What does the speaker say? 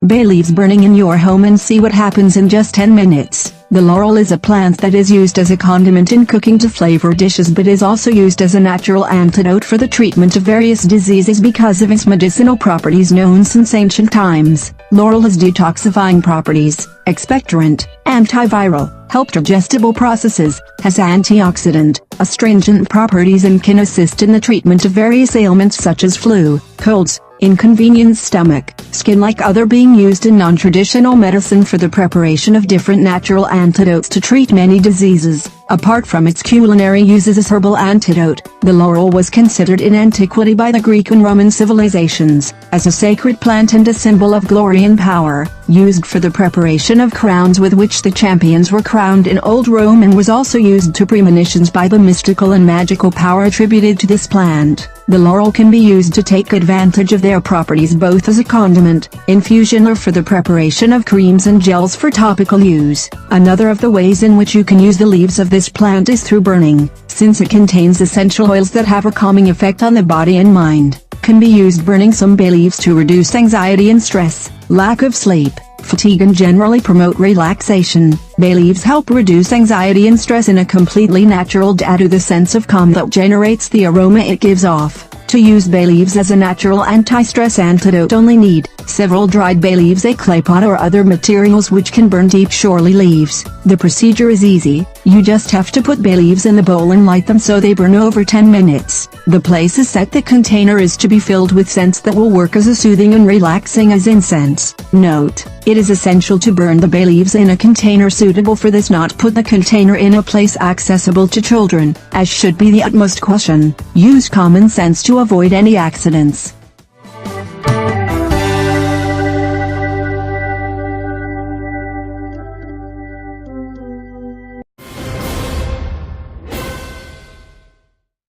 bay leaves burning in your home and see what happens in just 10 minutes. The laurel is a plant that is used as a condiment in cooking to flavor dishes, but is also used as a natural antidote for the treatment of various diseases because of its medicinal properties known since ancient times. Laurel has detoxifying properties, expectorant, antiviral, help digestible processes, has antioxidant, astringent properties, and can assist in the treatment of various ailments such as flu, colds, inconvenient stomach, skin, like other being used in non-traditional medicine for the preparation of different natural antidotes to treat many diseases. Apart from its culinary uses as herbal antidote, the laurel was considered in antiquity by the Greek and Roman civilizations as a sacred plant and a symbol of glory and power, used for the preparation of crowns with which the champions were crowned in old Rome, and was also used to premonitions by the mystical and magical power attributed to this plant. The laurel can be used to take advantage of their properties both as a condiment, infusion, or for the preparation of creams and gels for topical use. Another of the ways in which you can use the leaves of this plant is through burning, since it contains essential oils that have a calming effect on the body and mind. Can be used burning some bay leaves to reduce anxiety and stress, lack of sleep, fatigue, and generally promote relaxation. Bay leaves help reduce anxiety and stress in a completely natural due to the sense of calm that generates the aroma it gives off. To use bay leaves as a natural anti-stress antidote, only need several dried bay leaves, a clay pot, or other materials which can burn deep surely leaves. The procedure is easy. You just have to put bay leaves in the bowl and light them so they burn over 10 minutes. The place is set. The container is to be filled with scents that will work as a soothing and relaxing as incense. Note: it is essential to burn the bay leaves in a container suitable for this. Not put the container in a place accessible to children, as should be the utmost caution. Use common sense to avoid any accidents.